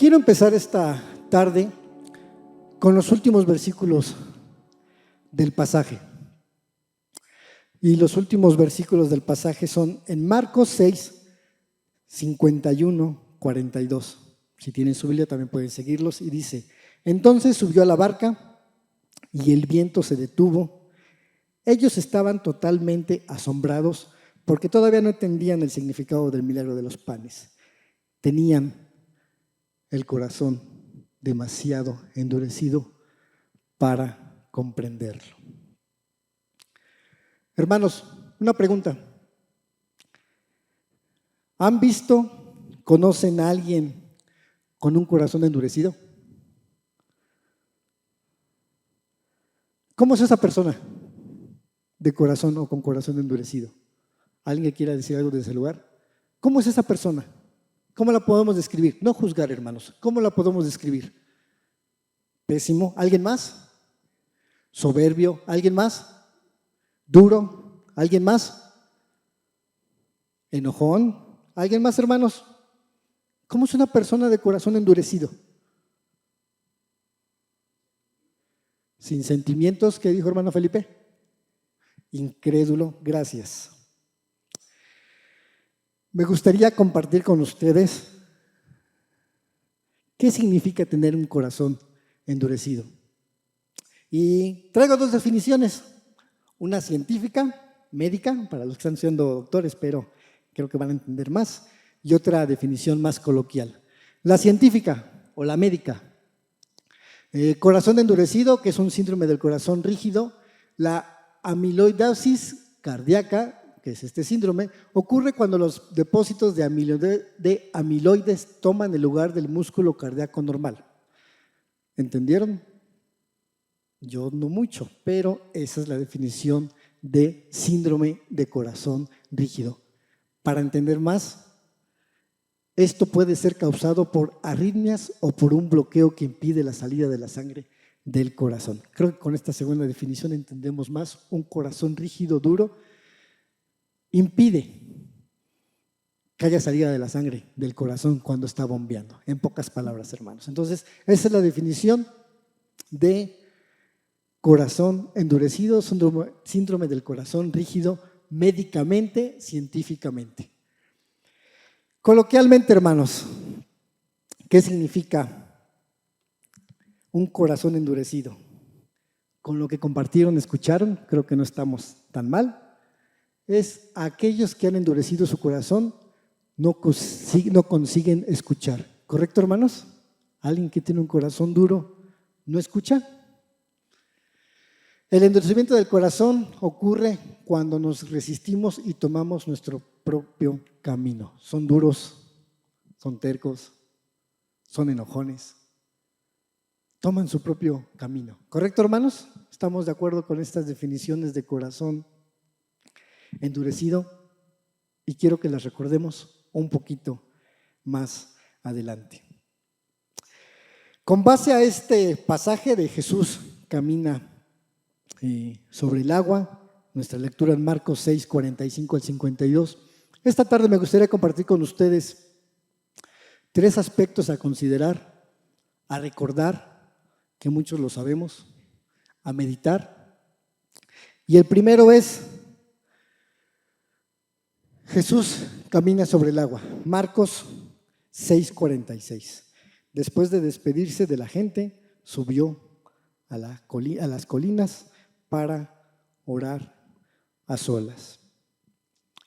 Quiero empezar esta tarde con los últimos versículos del pasaje. Y los últimos versículos del pasaje son en Marcos 6, 51, 42. Si tienen su Biblia también pueden seguirlos. Y dice: entonces subió a la barca y el viento se detuvo. Ellos estaban totalmente asombrados porque todavía no entendían el significado del milagro de los panes. Tenían el corazón demasiado endurecido para comprenderlo. Hermanos, una pregunta. ¿Han visto, conocen a alguien con un corazón endurecido? ¿Cómo es esa persona de corazón o con corazón endurecido? ¿Alguien que quiera decir algo de ese lugar? ¿Cómo es esa persona? ¿Cómo la podemos describir? No juzgar, hermanos. ¿Cómo la podemos describir? ¿Pésimo? ¿Alguien más? ¿Soberbio? ¿Alguien más? ¿Duro? ¿Alguien más? ¿Enojón? ¿Alguien más, hermanos? ¿Cómo es una persona de corazón endurecido? ¿Sin sentimientos? ¿Qué dijo hermano Felipe? Incrédulo. Gracias. Me gustaría compartir con ustedes qué significa tener un corazón endurecido. Y traigo dos definiciones, una científica, médica, para los que están siendo doctores, pero creo que van a entender más, y otra definición más coloquial. La científica o la médica. Corazón endurecido, que es un síndrome del corazón rígido. La amiloidosis cardíaca, que es este síndrome, ocurre cuando los depósitos de amiloides toman el lugar del músculo cardíaco normal. ¿Entendieron? Yo no mucho, pero esa es la definición de síndrome de corazón rígido. Para entender más, esto puede ser causado por arritmias o por un bloqueo que impide la salida de la sangre del corazón. Creo que con esta segunda definición entendemos más. Un corazón rígido, duro, impide que haya salida de la sangre del corazón cuando está bombeando. En pocas palabras, hermanos. Entonces, esa es la definición de corazón endurecido, síndrome del corazón rígido, médicamente, científicamente. Coloquialmente, hermanos, ¿qué significa un corazón endurecido? Con lo que compartieron, escucharon, creo que no estamos tan mal. Es aquellos que han endurecido su corazón, no consiguen escuchar. ¿Correcto, hermanos? ¿Alguien que tiene un corazón duro no escucha? El endurecimiento del corazón ocurre cuando nos resistimos y tomamos nuestro propio camino. Son duros, son tercos, son enojones. Toman su propio camino. ¿Correcto, hermanos? ¿Estamos de acuerdo con estas definiciones de corazón endurecido? Y quiero que las recordemos un poquito más adelante. Con base a este pasaje de Jesús camina sobre el agua, nuestra lectura en Marcos 6, 45 al 52. Esta tarde me gustaría compartir con ustedes tres aspectos a considerar, a recordar, que muchos lo sabemos, a meditar. Y el primero es: Jesús camina sobre el agua. Marcos 6, 46. Después de despedirse de la gente, subió a las colinas para orar a solas.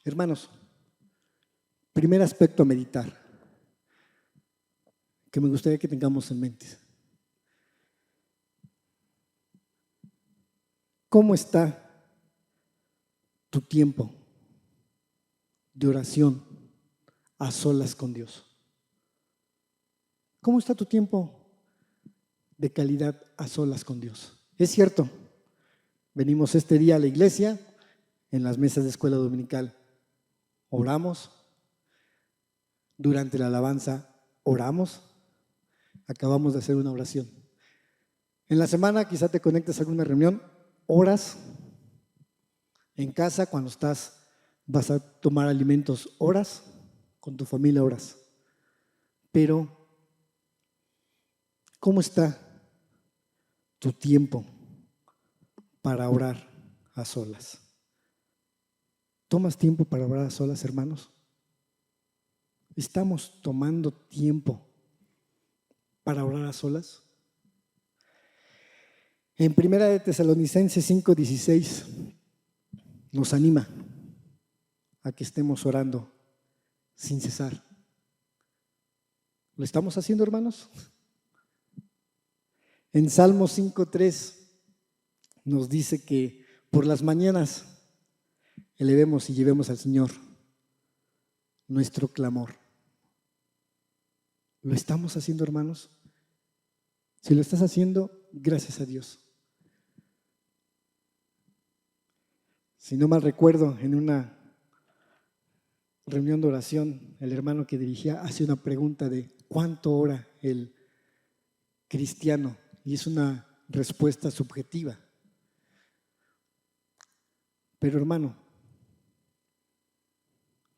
Hermanos, primer aspecto a meditar, que me gustaría que tengamos en mente. ¿Cómo está tu tiempo de oración a solas con Dios? ¿Cómo está tu tiempo de calidad a solas con Dios? Es cierto, venimos este día a la iglesia, en las mesas de escuela dominical oramos, durante la alabanza oramos, acabamos de hacer una oración. En la semana quizá te conectes a alguna reunión, oras. En casa, cuando vas a tomar alimentos, oras. Con tu familia oras. Pero ¿Cómo está tu tiempo para orar a solas? ¿Tomas tiempo para orar a solas, hermanos? ¿Estamos tomando tiempo para orar a solas? En 1 Tesalonicenses 5:16 nos anima a que estemos orando sin cesar. ¿Lo estamos haciendo, hermanos? En Salmo 5:3 nos dice que por las mañanas elevemos y llevemos al Señor nuestro clamor. ¿Lo estamos haciendo, hermanos? Si lo estás haciendo, gracias a Dios. Si no mal recuerdo, en una reunión de oración, el hermano que dirigía hace una pregunta de ¿cuánto ora el cristiano? Y es una respuesta subjetiva. Pero hermano,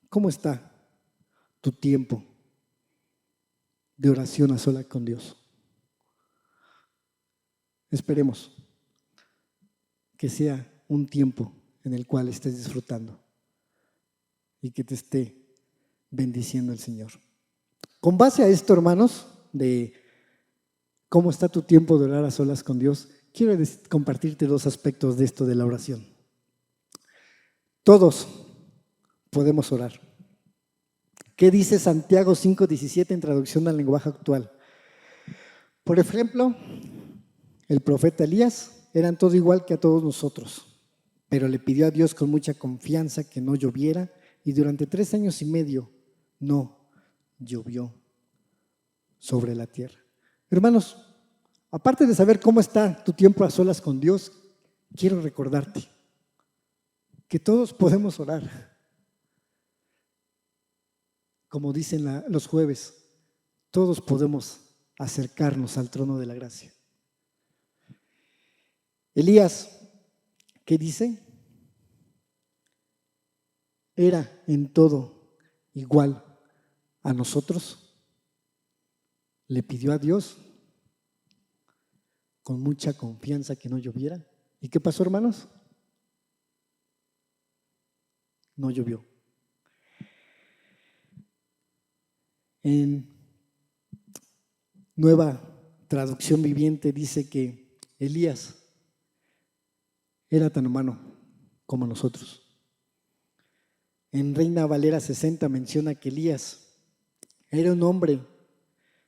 ¿cómo está tu tiempo de oración a solas con Dios? Esperemos que sea un tiempo en el cual estés disfrutando y que te esté bendiciendo el Señor. Con base a esto, hermanos, de cómo está tu tiempo de orar a solas con Dios, quiero compartirte dos aspectos de esto de la oración. Todos podemos orar. ¿Qué dice Santiago 5:17 en traducción al lenguaje actual? Por ejemplo, el profeta Elías era todo igual que a todos nosotros, pero le pidió a Dios con mucha confianza que no lloviera y durante 3 años y medio no llovió sobre la tierra. Hermanos, aparte de saber cómo está tu tiempo a solas con Dios, quiero recordarte que todos podemos orar. Como dicen los jueves, todos podemos acercarnos al trono de la gracia. Elías, ¿qué dice? Era en todo igual a nosotros. Le pidió a Dios con mucha confianza que no lloviera. ¿Y qué pasó, hermanos? No llovió. En Nueva Traducción Viviente dice que Elías era tan humano como nosotros. En Reina Valera 60 menciona que Elías era un hombre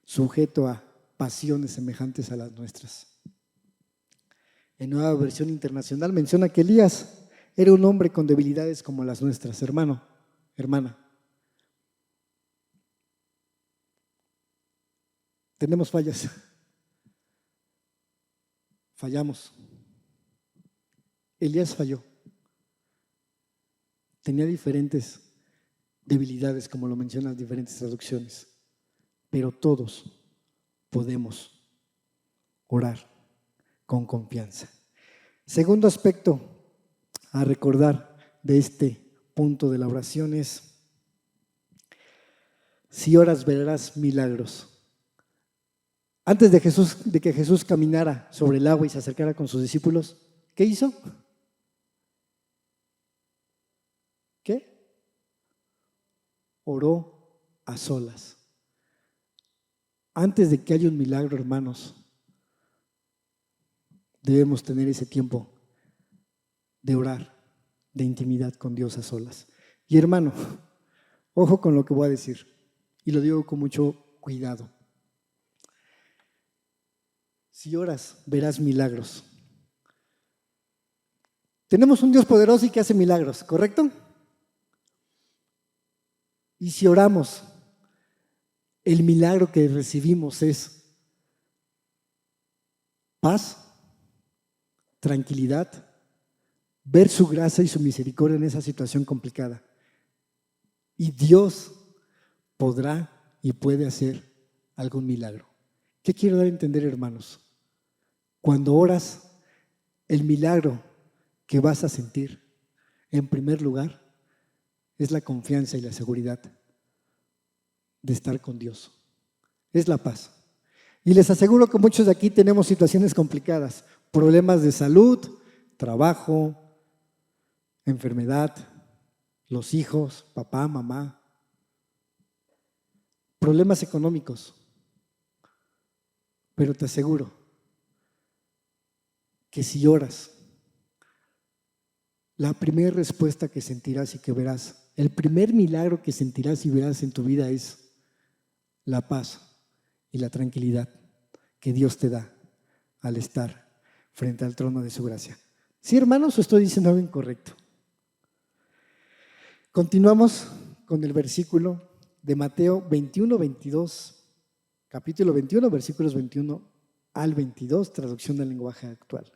sujeto a pasiones semejantes a las nuestras. En Nueva Versión Internacional menciona que Elías era un hombre con debilidades como las nuestras. Hermano, hermana, tenemos fallas, fallamos. Elías falló. Tenía diferentes debilidades, como lo mencionan diferentes traducciones, pero todos podemos orar con confianza. Segundo aspecto a recordar de este punto de la oración es: si oras verás milagros. Antes de que Jesús caminara sobre el agua y se acercara con sus discípulos, ¿qué hizo? ¿Qué? Oró a solas. Antes de que haya un milagro, hermanos, debemos tener ese tiempo de orar, de intimidad con Dios a solas. Y hermano, ojo con lo que voy a decir, y lo digo con mucho cuidado. Si oras, verás milagros. Tenemos un Dios poderoso y que hace milagros, ¿correcto? Y si oramos, el milagro que recibimos es paz, tranquilidad, ver su gracia y su misericordia en esa situación complicada. Y Dios podrá y puede hacer algún milagro. ¿Qué quiero dar a entender, hermanos? Cuando oras, el milagro que vas a sentir, en primer lugar, es la confianza y la seguridad de estar con Dios. Es la paz. Y les aseguro que muchos de aquí tenemos situaciones complicadas, problemas de salud, trabajo, enfermedad, los hijos, papá, mamá, problemas económicos. Pero te aseguro que si oras, la primera respuesta que sentirás y que verás, el primer milagro que sentirás y verás en tu vida es la paz y la tranquilidad que Dios te da al estar frente al trono de su gracia. ¿Sí, hermanos, o estoy diciendo algo incorrecto? Continuamos con el versículo de Mateo 21, 22, capítulo 21, versículos 21 al 22, traducción del lenguaje actual.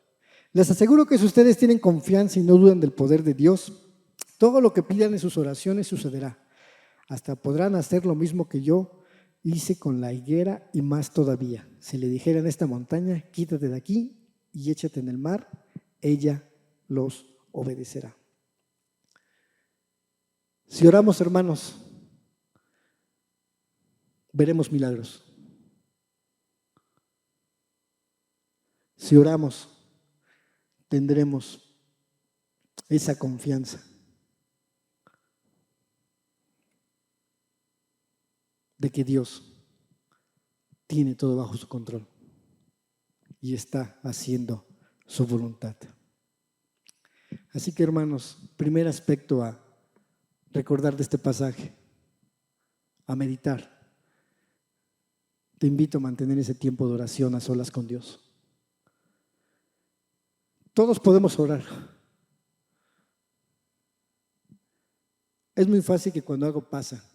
Les aseguro que si ustedes tienen confianza y no dudan del poder de Dios, todo lo que pidan en sus oraciones sucederá. Hasta podrán hacer lo mismo que yo hice con la higuera y más todavía. Si le dijeran a esta montaña, quítate de aquí y échate en el mar, ella los obedecerá. Si oramos, hermanos, veremos milagros. Si oramos, tendremos esa confianza de que Dios tiene todo bajo su control y está haciendo su voluntad. Así que, hermanos, primer aspecto a recordar de este pasaje, a meditar. Te invito a mantener ese tiempo de oración a solas con Dios. Todos podemos orar. Es muy fácil que cuando algo pasa,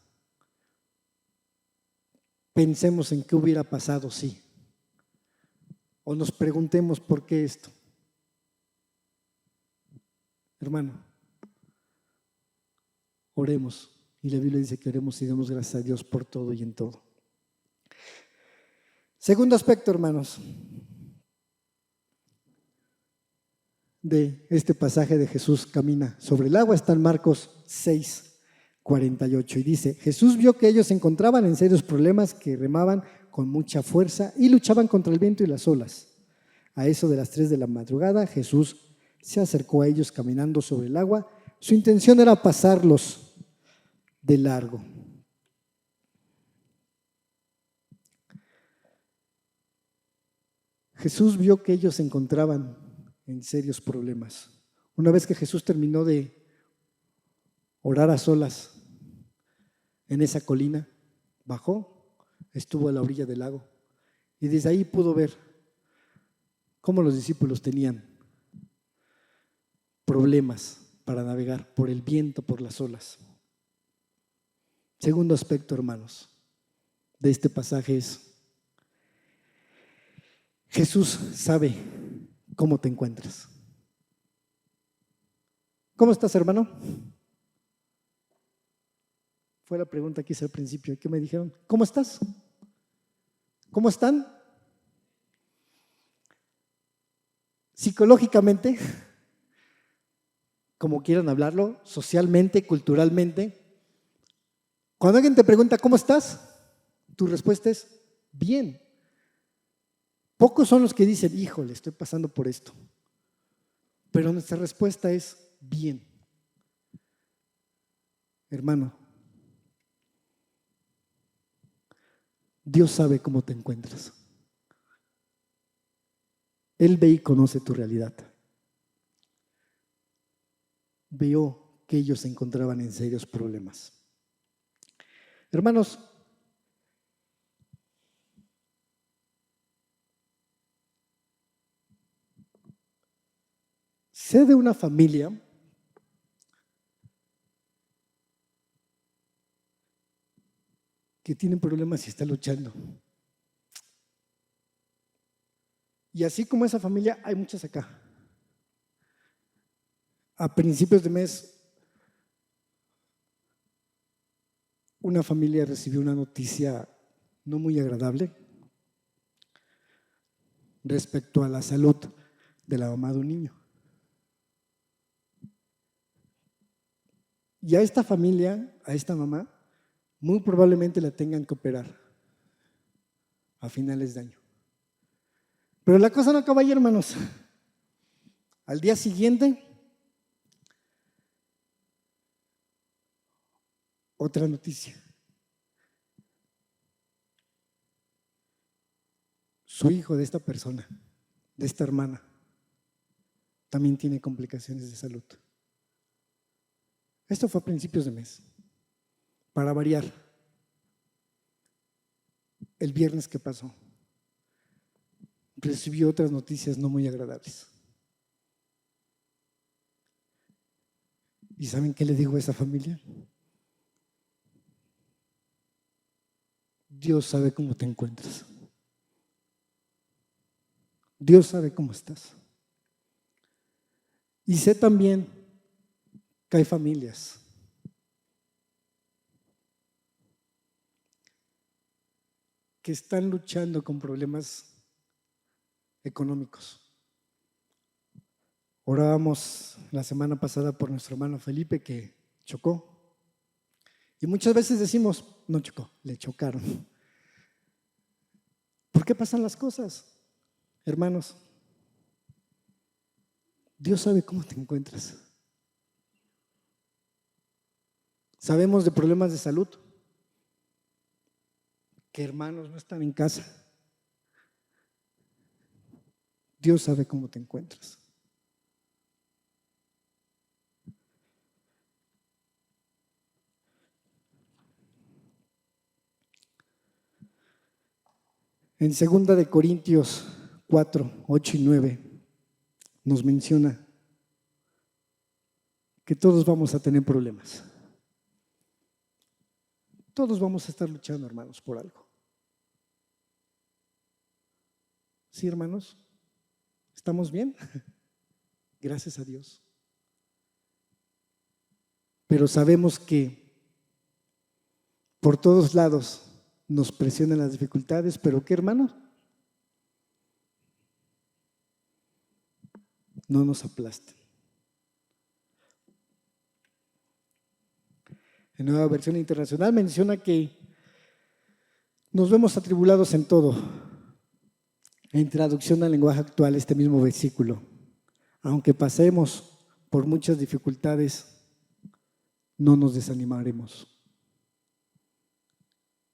pensemos en qué hubiera pasado si, o nos preguntemos por qué esto. Hermano, oremos. Y la Biblia dice que oremos y demos gracias a Dios por todo y en todo. Segundo aspecto, hermanos, de este pasaje de Jesús camina sobre el agua está en Marcos 6:48 y dice: Jesús vio que ellos se encontraban en serios problemas, que remaban con mucha fuerza y luchaban contra el viento y las olas. A eso de las 3 de la madrugada, Jesús se acercó a ellos caminando sobre el agua. Su intención era pasarlos de largo. Jesús vio que ellos se encontraban en serios problemas. Una vez que Jesús terminó de orar a solas en esa colina, bajó, estuvo a la orilla del lago y desde ahí pudo ver cómo los discípulos tenían problemas para navegar por el viento, por las olas. Segundo aspecto, hermanos, de este pasaje es: Jesús sabe cómo te encuentras. ¿Cómo estás, hermano? Fue la pregunta que hice al principio. ¿Qué me dijeron? ¿Cómo estás? ¿Cómo están? Psicológicamente, como quieran hablarlo, socialmente, culturalmente, cuando alguien te pregunta ¿cómo estás?, tu respuesta es bien. Pocos son los que dicen, híjole, estoy pasando por esto. Pero nuestra respuesta es bien. Hermano, Dios sabe cómo te encuentras. Él ve y conoce tu realidad. Vio que ellos se encontraban en serios problemas. Hermanos, sé de una familia que tiene problemas y está luchando. Y así como esa familia, hay muchas acá. A principios de mes, una familia recibió una noticia no muy agradable respecto a la salud de la mamá de un niño. Y a esta familia, a esta mamá, muy probablemente la tengan que operar a finales de año. Pero la cosa no acaba ahí, hermanos. Al día siguiente, otra noticia. Su hijo de esta persona, de esta hermana, también tiene complicaciones de salud. Esto fue a principios de mes. Para variar, el viernes que pasó, recibió otras noticias no muy agradables. ¿Y saben qué le dijo a esa familia? Dios sabe cómo te encuentras. Dios sabe cómo estás. Y sé también que hay familias que están luchando con problemas económicos. Orábamos la semana pasada por nuestro hermano Felipe que chocó. Y muchas veces decimos, no chocó, le chocaron. ¿Por qué pasan las cosas? Hermanos, Dios sabe cómo te encuentras. Sabemos de problemas de salud, que hermanos no están en casa. Dios sabe cómo te encuentras. En 2 Corintios 4, 8 y 9 nos menciona que todos vamos a tener problemas. Todos vamos a estar luchando, hermanos, por algo. ¿Sí, hermanos? ¿Estamos bien? Gracias a Dios. Pero sabemos que por todos lados nos presionan las dificultades, pero ¿qué, hermanos? No nos aplastan. En Nueva Versión Internacional menciona que nos vemos atribulados en todo. En traducción al lenguaje actual, este mismo versículo. Aunque pasemos por muchas dificultades, no nos desanimaremos.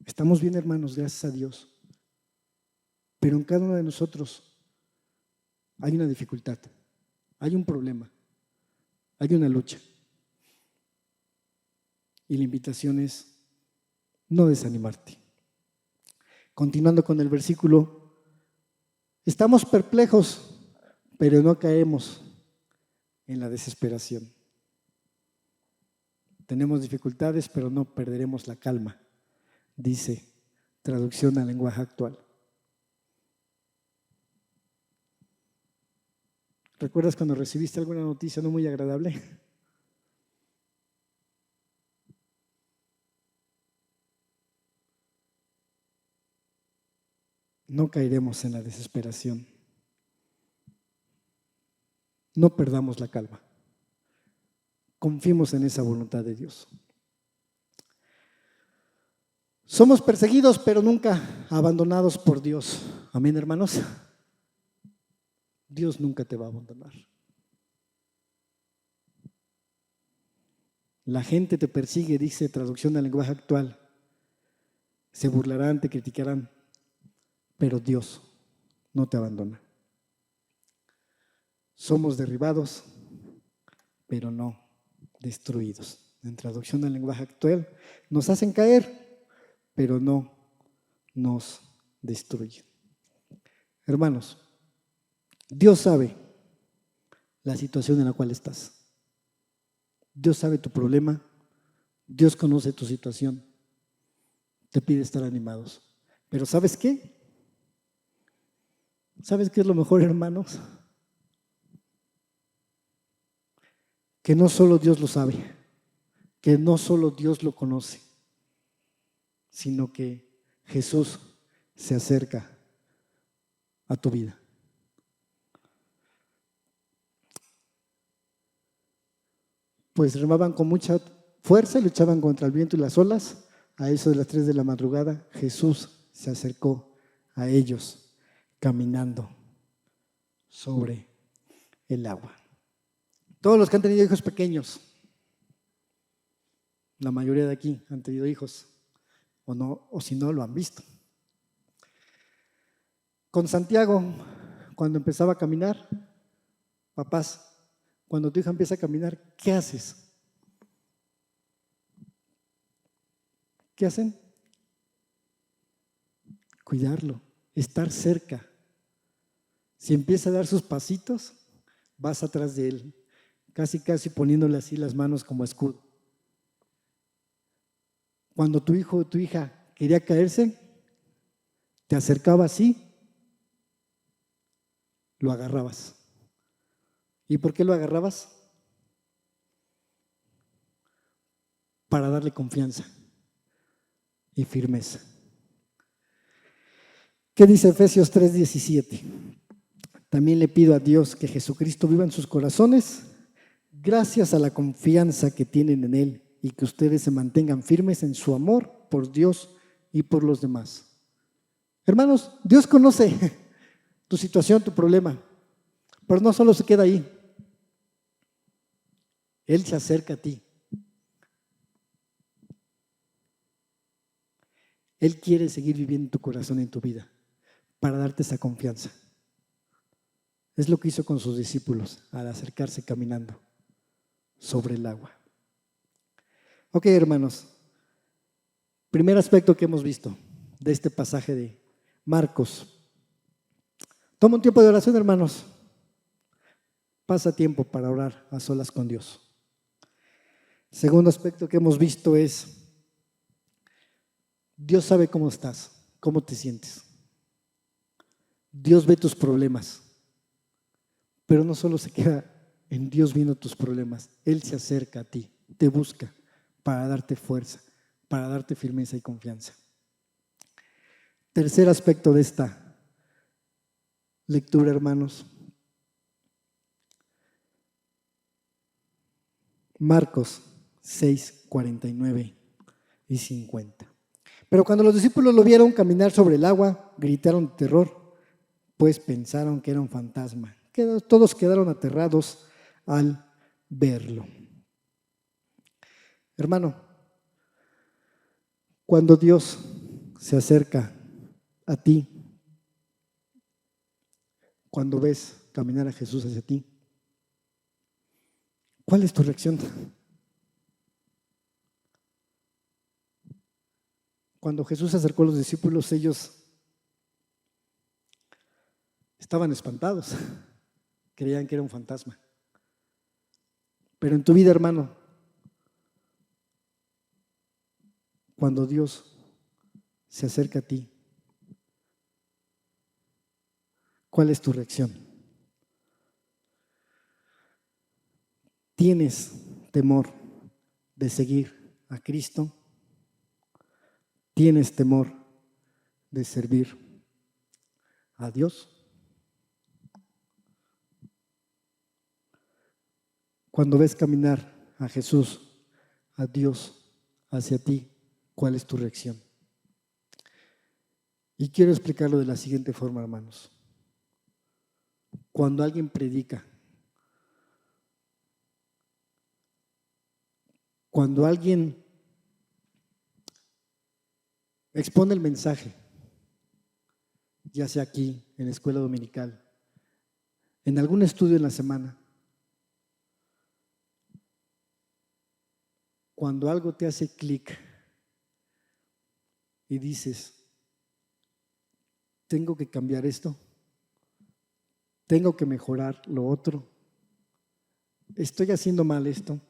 Estamos bien, hermanos, gracias a Dios. Pero en cada uno de nosotros hay una dificultad, hay un problema, hay una lucha. Y la invitación es no desanimarte. Continuando con el versículo, estamos perplejos, pero no caemos en la desesperación. Tenemos dificultades, pero no perderemos la calma, dice traducción al lenguaje actual. ¿Recuerdas cuando recibiste alguna noticia no muy agradable? No caeremos en la desesperación. No perdamos la calma. Confiemos en esa voluntad de Dios. Somos perseguidos, pero nunca abandonados por Dios. Amén, hermanos. Dios nunca te va a abandonar. La gente te persigue, dice traducción al lenguaje actual. Se burlarán, te criticarán, pero Dios no te abandona. Somos derribados, pero no destruidos. En traducción al lenguaje actual, nos hacen caer, pero no nos destruyen. Hermanos, Dios sabe la situación en la cual estás. Dios sabe tu problema. Dios conoce tu situación. Te pide estar animados. Pero ¿sabes qué? ¿Sabes qué es lo mejor, hermanos? Que no solo Dios lo sabe, que no solo Dios lo conoce, sino que Jesús se acerca a tu vida. Pues remaban con mucha fuerza y luchaban contra el viento y las olas. A eso de las 3 de la madrugada, Jesús se acercó a ellos caminando sobre el agua. Todos los que han tenido hijos pequeños, la mayoría de aquí han tenido hijos, o no, o si no, lo han visto. Con Santiago, cuando empezaba a caminar, papás, cuando tu hija empieza a caminar, ¿qué haces? ¿Qué hacen? Cuidarlo, estar cerca. Si empieza a dar sus pasitos, vas atrás de él, casi poniéndole así las manos como escudo. Cuando tu hijo o tu hija quería caerse, te acercaba así, lo agarrabas. ¿Y por qué lo agarrabas? Para darle confianza y firmeza. ¿Qué dice Efesios 3:17? También le pido a Dios que Jesucristo viva en sus corazones, gracias a la confianza que tienen en Él, y que ustedes se mantengan firmes en su amor por Dios y por los demás. Hermanos, Dios conoce tu situación, tu problema, pero no solo se queda ahí. Él se acerca a ti. Él quiere seguir viviendo en tu corazón, en tu vida, para darte esa confianza. Es lo que hizo con sus discípulos al acercarse caminando sobre el agua. Ok, hermanos. Primer aspecto que hemos visto de este pasaje de Marcos. Toma un tiempo de oración, hermanos. Pasa tiempo para orar a solas con Dios. Segundo aspecto que hemos visto es, Dios sabe cómo estás, cómo te sientes. Dios ve tus problemas, pero no solo se queda en Dios viendo tus problemas. Él se acerca a ti, te busca para darte fuerza, para darte firmeza y confianza. Tercer aspecto de esta lectura, hermanos. Marcos 6, 49 y 50. Pero cuando los discípulos lo vieron caminar sobre el agua, gritaron de terror, pues pensaron que era un fantasma. Todos quedaron aterrados al verlo. Hermano, cuando Dios se acerca a ti, cuando ves caminar a Jesús hacia ti, ¿cuál es tu reacción? Cuando Jesús se acercó a los discípulos, ellos estaban espantados, creían que era un fantasma. Pero en tu vida, hermano, cuando Dios se acerca a ti, ¿cuál es tu reacción? ¿Tienes temor de seguir a Cristo? ¿Tienes temor de servir a Dios? Cuando ves caminar a Jesús, a Dios, hacia ti, ¿cuál es tu reacción? Y quiero explicarlo de la siguiente forma, hermanos. Cuando alguien predica, cuando alguien expone el mensaje, ya sea aquí, en la escuela dominical, en algún estudio en la semana, cuando algo te hace clic y dices, tengo que cambiar esto, tengo que mejorar lo otro, estoy haciendo mal esto.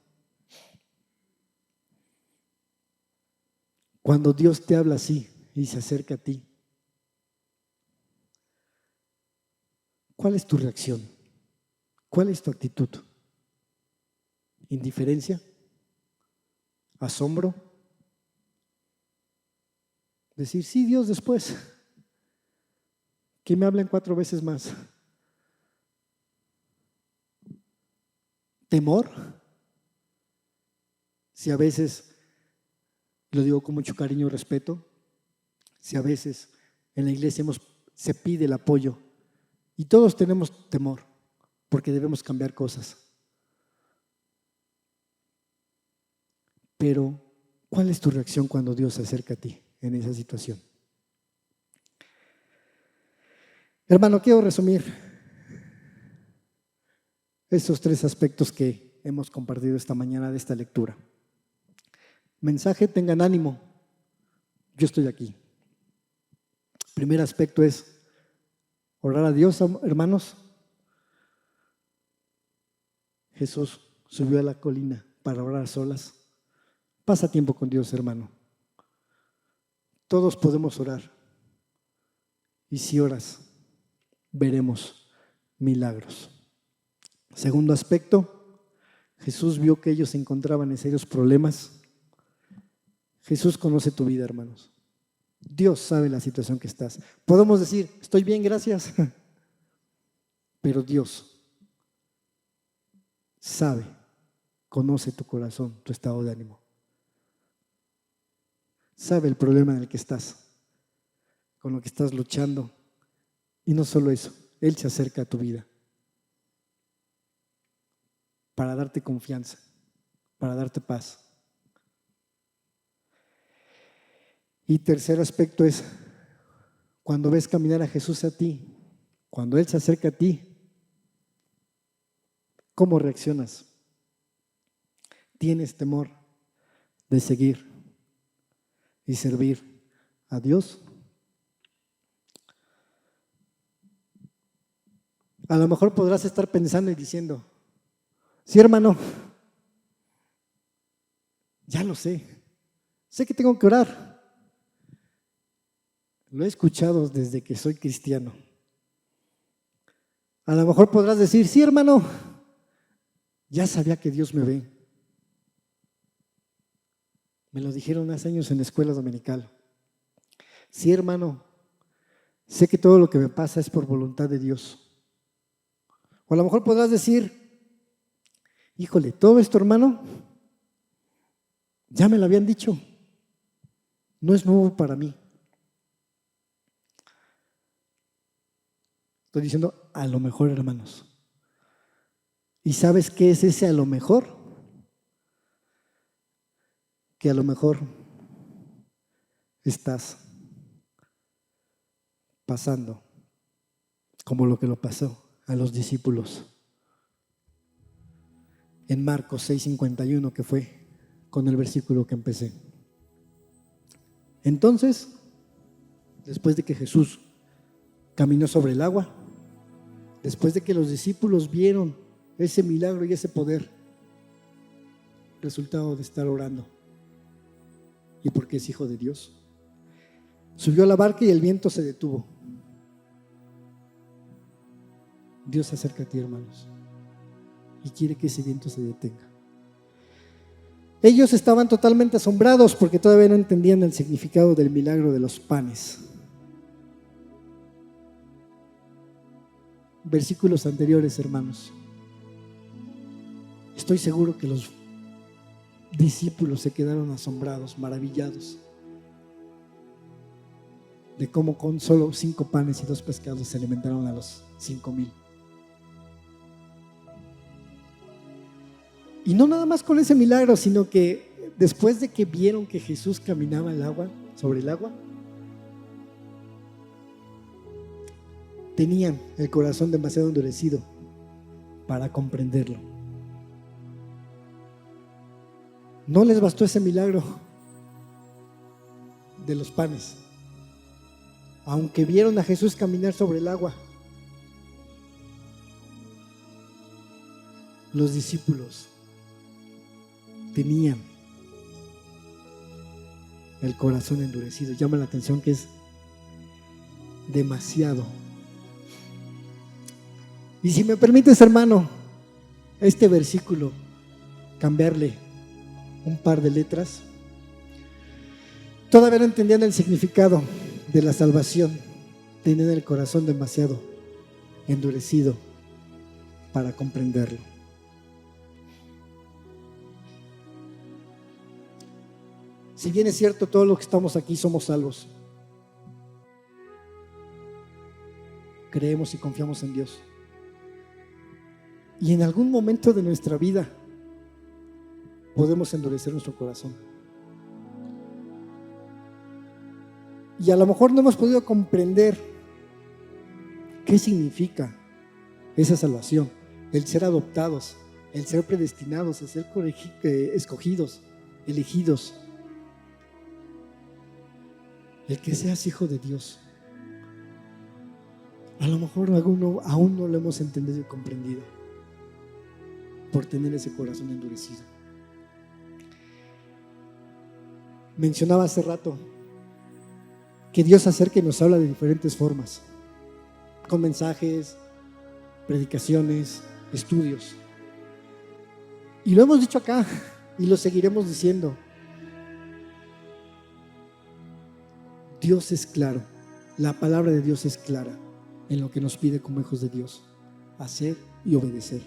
Cuando Dios te habla así y se acerca a ti, ¿cuál es tu reacción? ¿Cuál es tu actitud? ¿Indiferencia? ¿Asombro? Decir, sí, Dios, después, que me hablen 4 veces más. ¿Temor? Si a veces, lo digo con mucho cariño y respeto, si a veces en la iglesia se pide el apoyo Y todos tenemos temor porque debemos cambiar cosas. Pero, ¿cuál es tu reacción cuando Dios se acerca a ti en esa situación? Hermano, quiero resumir estos 3 aspectos que hemos compartido esta mañana de esta lectura. Mensaje: tengan ánimo, yo estoy aquí. Primer aspecto es orar a Dios, hermanos. Jesús subió a la colina para orar a solas. Pasa tiempo con Dios, hermano. Todos podemos orar. Y si oras, veremos milagros. Segundo aspecto, Jesús vio que ellos se encontraban en serios problemas. Jesús conoce tu vida, hermanos. Dios sabe la situación que estás. Podemos decir, estoy bien, gracias. Pero Dios sabe, conoce tu corazón, tu estado de ánimo. Sabe el problema en el que estás, con lo que estás luchando. Y no solo eso, Él se acerca a tu vida para darte confianza, para darte paz. Y tercer aspecto es, cuando ves caminar a Jesús a ti, cuando Él se acerca a ti, ¿cómo reaccionas? ¿Tienes temor de seguir y servir a Dios? A lo mejor podrás estar pensando y diciendo, sí, hermano, ya lo sé que tengo que orar. Lo he escuchado desde que soy cristiano. A lo mejor podrás decir, sí, hermano, ya sabía que Dios me ve. Me lo dijeron hace años en la escuela dominical. Sí, hermano, sé que todo lo que me pasa es por voluntad de Dios. O a lo mejor podrás decir, híjole, todo esto, hermano, ya me lo habían dicho. No es nuevo para mí. Estoy diciendo a lo mejor, hermanos. ¿Y sabes qué es ese a lo mejor? Que a lo mejor estás pasando como lo que lo pasó a los discípulos en Marcos 6:51, que fue con el versículo que empecé. Entonces, después de que Jesús caminó sobre el agua, después de que los discípulos vieron ese milagro y ese poder, resultado de estar orando, y porque es hijo de Dios, subió a la barca y el viento se detuvo. Dios se acerca a ti, hermanos, y quiere que ese viento se detenga. Ellos estaban totalmente asombrados porque todavía no entendían el significado del milagro de los panes. Versículos anteriores, hermanos. Estoy seguro que los discípulos se quedaron asombrados, maravillados de cómo con solo 5 panes y 2 pescados se alimentaron a los 5,000. Y no nada más con ese milagro, sino que después de que vieron que Jesús caminaba sobre el agua, tenían el corazón demasiado endurecido para comprenderlo. No les bastó ese milagro de los panes. Aunque vieron a Jesús caminar sobre el agua, los discípulos tenían el corazón endurecido. Llama la atención que es demasiado. Y si me permites, hermano, este versículo, cambiarle un par de letras, todavía no entendían el significado de la salvación, tenían el corazón demasiado endurecido para comprenderlo. Si bien es cierto, todos los que estamos aquí somos salvos, creemos y confiamos en Dios. Y en algún momento de nuestra vida podemos endurecer nuestro corazón. Y a lo mejor no hemos podido comprender qué significa esa salvación, el ser adoptados, el ser predestinados, el ser escogidos, elegidos, el que seas hijo de Dios. A lo mejor aún no lo hemos entendido y comprendido por tener ese corazón endurecido. Mencionaba hace rato que Dios se acerca y nos habla de diferentes formas, con mensajes, predicaciones, estudios. Y lo hemos dicho acá y lo seguiremos diciendo. Dios es claro, la palabra de Dios es clara en lo que nos pide como hijos de Dios, hacer y obedecer.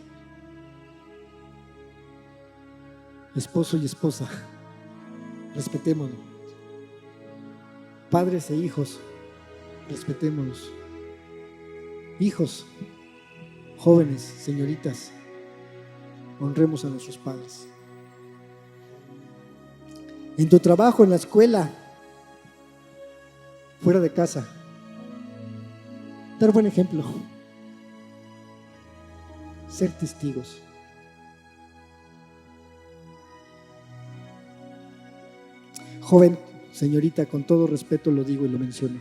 Esposo y esposa, respetémonos. Padres e hijos, respetémonos. Hijos, jóvenes, señoritas, honremos a nuestros padres. En tu trabajo, en la escuela, fuera de casa, dar buen ejemplo, ser testigos. Joven, señorita, con todo respeto lo digo y lo menciono.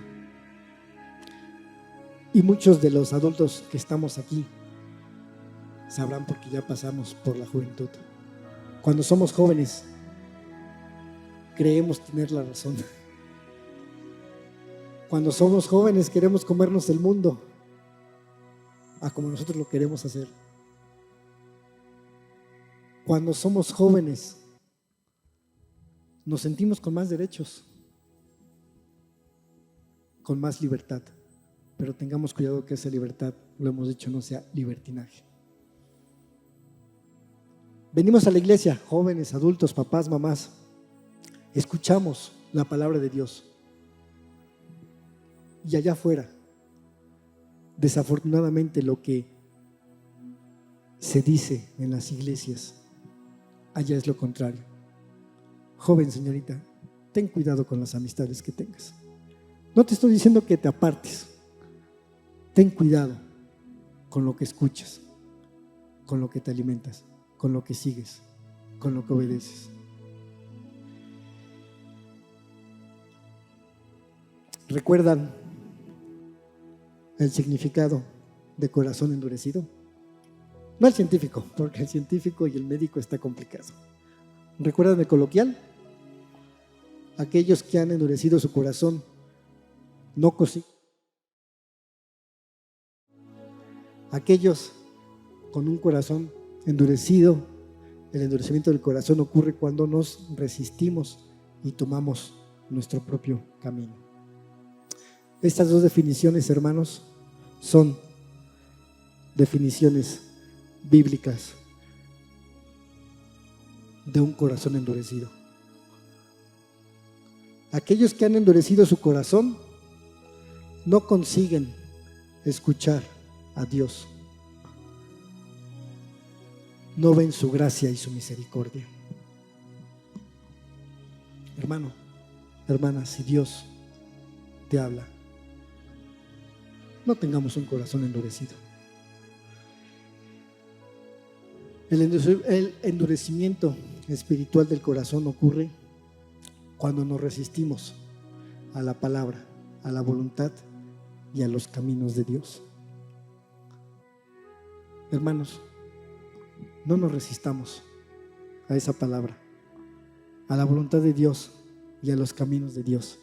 Y muchos de los adultos que estamos aquí sabrán porque ya pasamos por la juventud. Cuando somos jóvenes, creemos tener la razón. Cuando somos jóvenes queremos comernos el mundo a como nosotros lo queremos hacer. Cuando somos jóvenes nos sentimos con más derechos, con más libertad, pero tengamos cuidado que esa libertad, lo hemos dicho, no sea libertinaje. Venimos a la iglesia, jóvenes, adultos, papás, mamás, escuchamos la palabra de Dios. Y allá afuera, desafortunadamente lo que se dice en las iglesias, allá es lo contrario. Joven, señorita, ten cuidado con las amistades que tengas. No te estoy diciendo que te apartes. Ten cuidado con lo que escuchas, con lo que te alimentas, con lo que sigues, con lo que obedeces. ¿Recuerdan el significado de corazón endurecido? No el científico, porque el científico y el médico está complicado. ¿Recuerdan el coloquial? Aquellos que han endurecido su corazón no consiguen. Aquellos con un corazón endurecido, el endurecimiento del corazón ocurre cuando nos resistimos y tomamos nuestro propio camino. Estas dos definiciones, hermanos, son definiciones bíblicas de un corazón endurecido. Aquellos que han endurecido su corazón no consiguen escuchar a Dios. No ven su gracia y su misericordia. Hermano, hermana, si Dios te habla, no tengamos un corazón endurecido. El endurecimiento espiritual del corazón ocurre cuando nos resistimos a la palabra, a la voluntad y a los caminos de Dios. Hermanos, no nos resistamos a esa palabra, a la voluntad de Dios y a los caminos de Dios.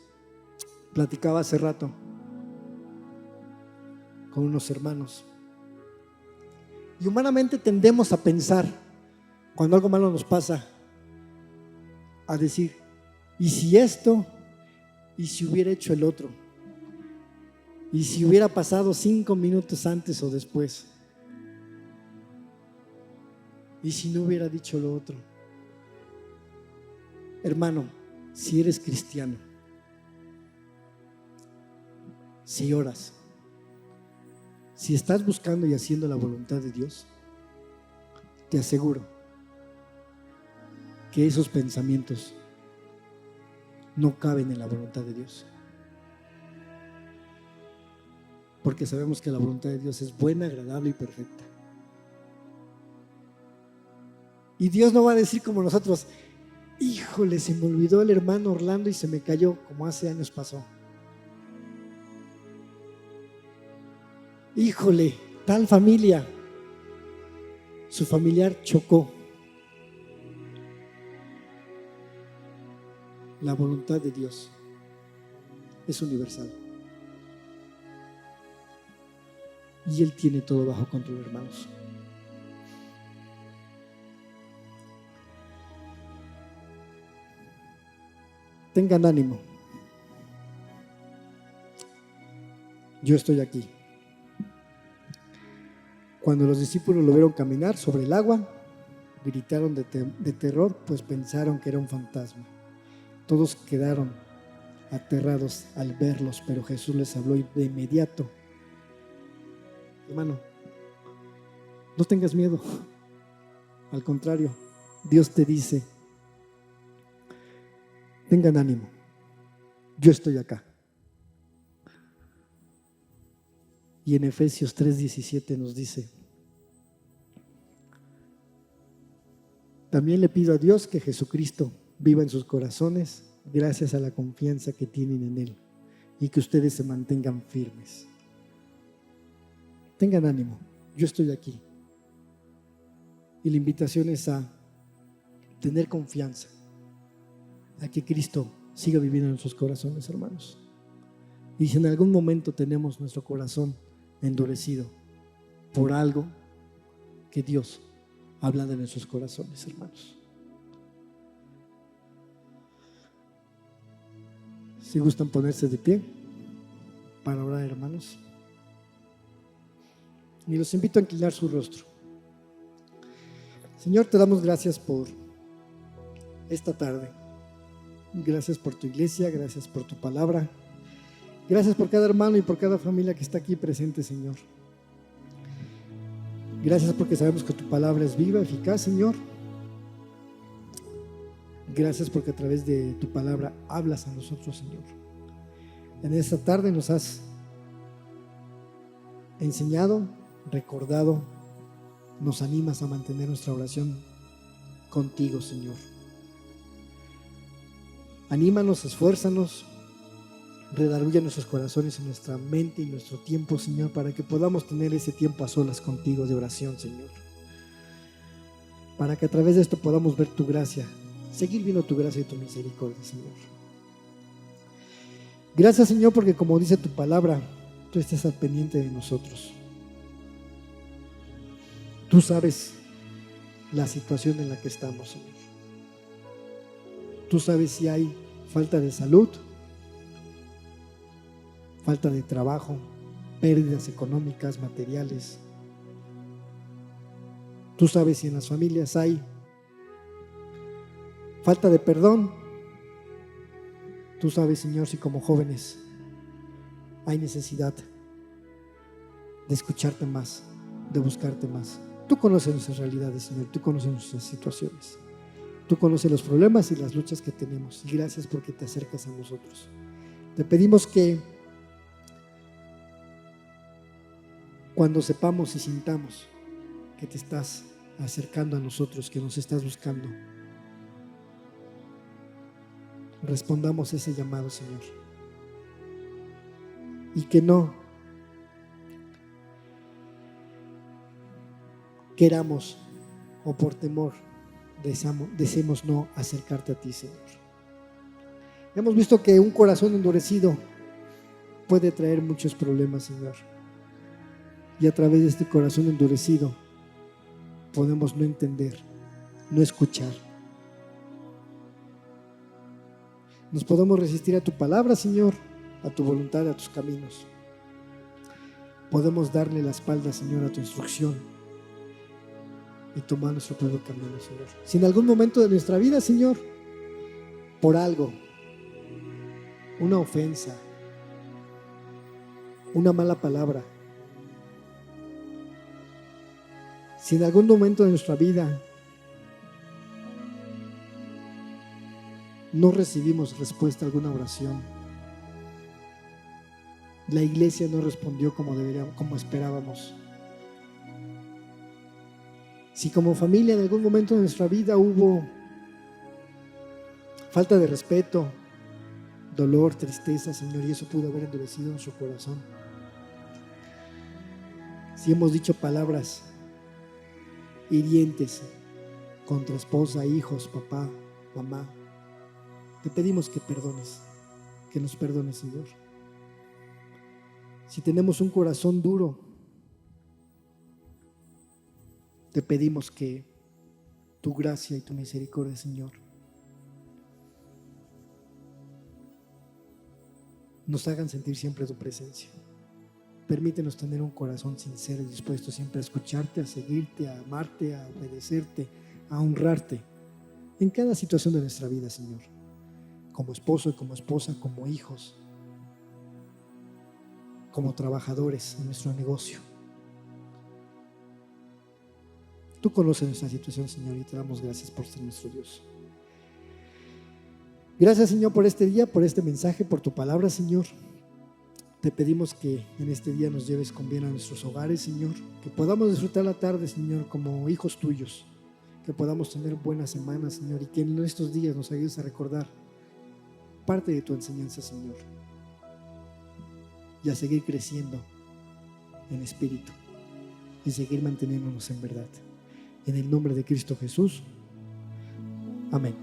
Platicaba hace rato con unos hermanos y humanamente tendemos a pensar, cuando algo malo nos pasa, a decir, ¿y si esto? ¿Y si hubiera hecho el otro? ¿Y si hubiera pasado 5 minutos antes o después? ¿Y si no hubiera dicho lo otro? Hermano, si eres cristiano, si oras, Si estás buscando y haciendo la voluntad de Dios, te aseguro que esos pensamientos no caben en la voluntad de Dios. Porque sabemos que la voluntad de Dios es buena, agradable y perfecta. Y Dios no va a decir como nosotros: híjole, se me olvidó el hermano Orlando y se me cayó, como hace años pasó. Híjole, tal familia, su familiar chocó. La voluntad de Dios es universal. Y Él tiene todo bajo control, hermanos. Tengan ánimo. Yo estoy aquí. Cuando los discípulos lo vieron caminar sobre el agua, gritaron de terror, pues pensaron que era un fantasma. Todos quedaron aterrados al verlos, pero Jesús les habló de inmediato: hermano, no tengas miedo. Al contrario, Dios te dice: tengan ánimo, yo estoy acá. Y en Efesios 3:17 nos dice: también le pido a Dios que Jesucristo viva en sus corazones gracias a la confianza que tienen en Él, y que ustedes se mantengan firmes. Tengan ánimo, yo estoy aquí. Y la invitación es a tener confianza, a que Cristo siga viviendo en sus corazones, hermanos. Y si en algún momento tenemos nuestro corazón endurecido por algo, que Dios habla de nuestros corazones, hermanos. Si gustan ponerse de pie para orar, hermanos. Y los invito a inclinar su rostro. Señor, te damos gracias por esta tarde. Gracias por tu iglesia, gracias por tu palabra. Gracias por cada hermano y por cada familia que está aquí presente, Señor. Gracias porque sabemos que tu palabra es viva, eficaz, Señor. Gracias porque a través de tu palabra hablas a nosotros, Señor. En esta tarde nos has enseñado, recordado, nos animas a mantener nuestra oración contigo, Señor. Anímanos, esfuérzanos, redarguye nuestros corazones y nuestra mente y nuestro tiempo, Señor, para que podamos tener ese tiempo a solas contigo de oración, Señor. Para que a través de esto podamos ver tu gracia, seguir viendo tu gracia y tu misericordia, Señor. Gracias, Señor, porque como dice tu palabra, tú estás al pendiente de nosotros. Tú sabes la situación en la que estamos, Señor. Tú sabes si hay falta de salud, falta de trabajo, pérdidas económicas, materiales. Tú sabes si en las familias hay falta de perdón. Tú sabes, Señor, si como jóvenes hay necesidad de escucharte más, de buscarte más. Tú conoces nuestras realidades, Señor. Tú conoces nuestras situaciones. Tú conoces los problemas y las luchas que tenemos. Y gracias porque te acercas a nosotros. Te pedimos que cuando sepamos y sintamos que te estás acercando a nosotros, que nos estás buscando, respondamos ese llamado, Señor. Y que no queramos o por temor deseemos no acercarte a ti, Señor. Hemos visto que un corazón endurecido puede traer muchos problemas, Señor. Y a través de este corazón endurecido podemos no entender, no escuchar. Nos podemos resistir a tu palabra, Señor, a tu voluntad, a tus caminos. Podemos darle la espalda, Señor, a tu instrucción y tomar nuestro propio camino, Señor. Si en algún momento de nuestra vida, Señor, por algo, una ofensa, una mala palabra, Si en algún momento de nuestra vida no recibimos respuesta a alguna oración, la iglesia no respondió como esperábamos, si como familia en algún momento de nuestra vida hubo falta de respeto, dolor, tristeza, Señor, y eso pudo haber endurecido nuestro corazón, si hemos dicho palabras hirientes contra esposa, hijos, papá, mamá, te pedimos que perdones, que nos perdones, Señor. Si tenemos un corazón duro, te pedimos que tu gracia y tu misericordia, Señor, nos hagan sentir siempre tu presencia. Permítenos tener un corazón sincero y dispuesto siempre a escucharte, a seguirte, a amarte, a obedecerte, a honrarte en cada situación de nuestra vida, Señor, como esposo y como esposa, como hijos, como trabajadores en nuestro negocio. Tú conoces nuestra situación, Señor, y te damos gracias por ser nuestro Dios. Gracias, Señor, por este día, por este mensaje, por tu palabra, Señor. Te pedimos que en este día nos lleves con bien a nuestros hogares, Señor, que podamos disfrutar la tarde, Señor, como hijos tuyos, que podamos tener buenas semanas, Señor, y que en estos días nos ayudes a recordar parte de tu enseñanza, Señor, y a seguir creciendo en espíritu y seguir manteniéndonos en verdad. En el nombre de Cristo Jesús. Amén.